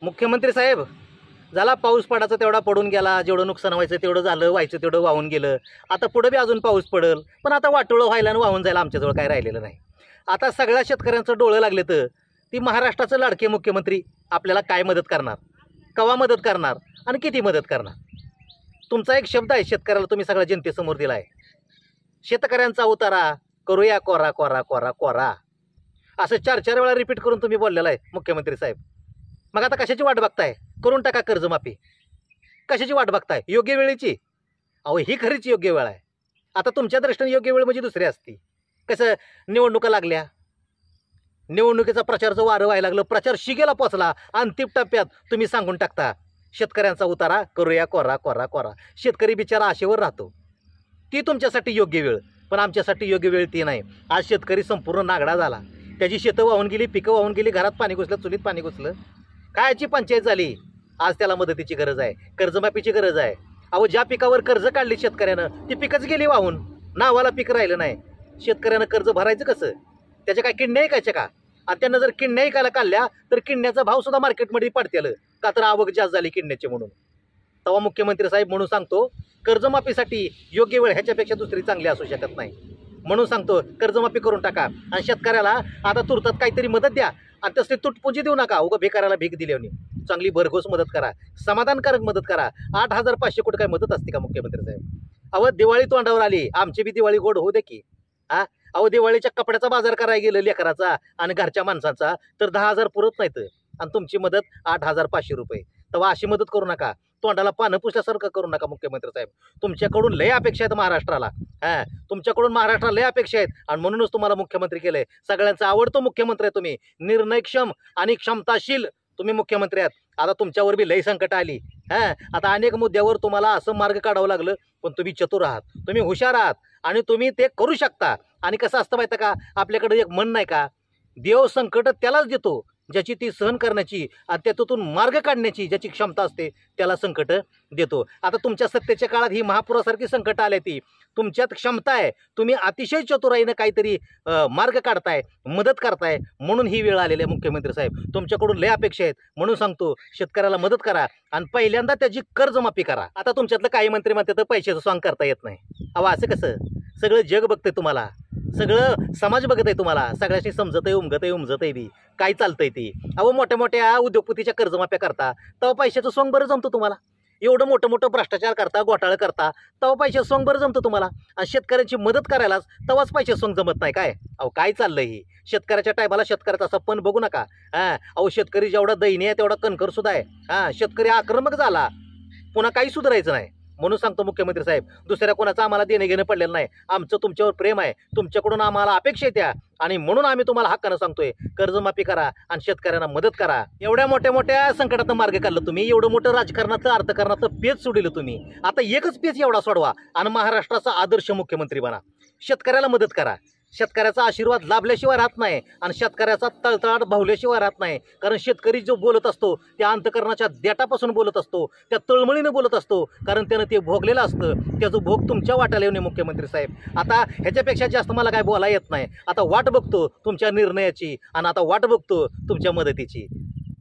मुख्यमंत्री साहेब, झाला पाऊस पडायचा तेवढा पडून गेला, जेवढं नुकसान व्हायचं तेवढं झालं, व्हायचं तेवढं वाहून गेलं. आता पुढे बी अजून पाऊस पडेल, पण आता वाटोळं व्हायला आणि वाहून जायला आमच्याजवळ काय राहिलेलं नाही. आता सगळ्या शेतकऱ्यांचं डोळं लागले तर ती महाराष्ट्राचं लाडके मुख्यमंत्री आपल्याला काय मदत करणार, केव्हा मदत करणार आणि किती मदत करणार. तुमचा एक शब्द आहे शेतकऱ्याला, तुम्ही सगळ्या जनतेसमोर दिला आहे, शेतकऱ्यांचा उतारा करूया कोरा कोरा कोरा कोरा, असं 4-4 वेळा रिपीट करून तुम्ही बोललेला आहे मुख्यमंत्री साहेब. मग आता कशाची वाट बघताय? करून टाका कर्जमाफी. कशाची वाट बघताय? योग्य वेळेची. अहो ही खरीच योग्य वेळ आहे. आता तुमच्या दृष्टीने योग्य वेळ म्हणजे दुसरी असती. कसं निवडणुका लागल्या, निवडणुकीचा प्रचारचं वारं व्हायला लागलं, प्रचार शिगेला पोचला, अंतिम टप्प्यात तुम्ही सांगून टाकता शेतकऱ्यांचा उतारा करूया कोरा कोरा कोरा. शेतकरी बिचारा आशेवर राहतो. ती तुमच्यासाठी योग्य वेळ, पण आमच्यासाठी योग्य वेळ ती नाही. आज शेतकरी संपूर्ण नागडा झाला, त्याची शेतं वाहून गेली, पिकं वाहून गेली, घरात पाणी घुसलं, चुलीत पाणी घुसलं, कायची पंचायत झाली. आज त्याला मदतीची गरज आहे, कर्जमाफीची गरज आहे. अहो ज्या पिकावर कर्ज काढली शेतकऱ्यानं ती पिकच गेली वाहून, नावाला पीक राहिलं नाही. शेतकऱ्यानं कर्ज भरायचं कसं? त्याच्या काय किडण्या ऐकायच्या का? आणि त्यांना जर किडण्या ऐकायला काढल्या तर किडण्याचा भाव सुद्धा मार्केटमध्ये पडतेल का, तर आवक जास्त झाली किडण्याची म्हणून. तेव्हा मुख्यमंत्री साहेब म्हणून सांगतो, कर्जमाफीसाठी योग्य वेळ ह्याच्यापेक्षा दुसरी चांगली असू शकत नाही. म्हणून सांगतो कर्जमाफी करून टाका आणि शेतकऱ्याला आता तुरतात काहीतरी मदत द्या. आणि तसली तुटपुंजी देऊ नका. उगा भिकाऱ्याला भीक दिली, चांगली भरघोस मदत करा, समाधानकारक मदत करा. 8,500 कोटी काय मदत असते का मुख्यमंत्री साहेब? अहो दिवाळी तोंडावर आली, आमची बी दिवाळी गोड होऊ दे की. अहो दिवाळीच्या कपड्याचा बाजार करायला गेलं लेकराचा आणि घरच्या माणसाचा तर 10,000 पुरत नाहीत, आणि तुमची मदत 8,500 रुपये. तेव्हा अशी मदत करू नका, तोंडाला पानं पुसल्यासारखं करू नका मुख्यमंत्री साहेब. तुमच्याकडून लय अपेक्षा आहेत महाराष्ट्राला. तुमच्याकडून महाराष्ट्राला लय अपेक्षा आहेत आणि म्हणूनच तुम्हाला मुख्यमंत्री केलंय. सगळ्यांचा आवडतो मुख्यमंत्री आहे तुम्ही, निर्णयक्षम आणि क्षमताशील तुम्ही मुख्यमंत्री आहात. आता तुमच्यावर बी लय संकट आली. आता अनेक मुद्द्यावर तुम्हाला असं मार्ग काढावं लागलं, पण तुम्ही चतुर आहात, तुम्ही हुशार आहात आणि तुम्ही ते करू शकता. आणि कसं असतं माहिती का, आपल्याकडे एक म्हण नाही का, देव संकट त्यालाच देतो ज्याची ती सहन करण्याची आणि त्यातून मार्ग काढण्याची ज्याची क्षमता असते त्याला संकट देतो. आता तुमच्या सत्तेच्या काळात ही महापुरासारखी संकट आली, ती तुमच्यात क्षमता आहे, तुम्ही अतिशय चतुराईनं काहीतरी मार्ग काढताय, मदत करताय, म्हणून ही वेळ आलेली आहे मुख्यमंत्री साहेब. तुमच्याकडून लय अपेक्षा आहेत, म्हणून सांगतो शेतकऱ्याला मदत करा आणि पहिल्यांदा त्याची कर्जमाफी करा. आता तुमच्यातलं काही मंत्री म्हणतात तर पैशाचं सॉंग करता येत नाही. अहो असं कसं? सगळं जग बघतंय तुम्हाला, सगळं समाज बघत आहे तुम्हाला, सगळ्याशी समजत आहे, उमजत आहे बी काय चालतंय ती. अहो मोठ्या मोठ्या उद्योगपतीच्या कर्जमाफ्या करता तेव्हा पैशाचं सोंग बरं जमतं तुम्हाला. एवढं मोठं मोठं भ्रष्टाचार करता, घोटाळा करता तेव्हा पैशाचं सोंग बरं जमतं तुम्हाला. आणि शेतकऱ्यांची मदत करायलाच तेव्हाच पैशाचं सोंग जमत नाही काय? अहो काय चाललंय ही? शेतकऱ्याच्या टायमाला शेतकऱ्याचा असा पण बघू नका. अहो शेतकरी जेवढा दयनीय आहे तेवढा कणखर सुद्धा आहे. शेतकरी आक्रमक झाला, पुन्हा काही सुधारायचं नाही. म्हणून सांगतो मुख्यमंत्री साहेब, दुसऱ्या कोणाचं आम्हाला देणं घेणं पडलेलं नाही. आमचं तुमच्यावर प्रेम आहे, तुमच्याकडून आम्हाला अपेक्षा आहे त्या, आणि म्हणून आम्ही तुम्हाला हक्कानं सांगतोय कर्जमाफी करा आणि शेतकऱ्यांना मदत करा. एवढ्या मोठ्या मोठ्या संकटातून मार्ग काढलं तुम्ही, एवढं मोठं राजकारणाचं अर्थकारणाचं पेच सोडलं तुम्ही. आता एकच पेच एवढा सोडवा आणि महाराष्ट्राचा आदर्श मुख्यमंत्री बना. शेतकऱ्याला मदत करा. शेतकऱ्याचा आशीर्वाद लाभल्याशिवाय राहत नाही आणि शेतकऱ्याचा तळतळाट भावल्याशिवाय राहत नाही. कारण शेतकरी जो बोलत असतो त्या अंतकरणाच्या देठापासून बोलत असतो, त्या तळमळीनं बोलत असतो, कारण त्यानं ते भोगलेलं असतं. त्याचं भोग तुमच्या वाट्याला येऊ नये मुख्यमंत्री साहेब. आता ह्याच्यापेक्षा जास्त मला काय बोलायला येत नाही. आता वाट बघतो तुमच्या निर्णयाची आणि आता वाट बघतो तुमच्या मदतीची.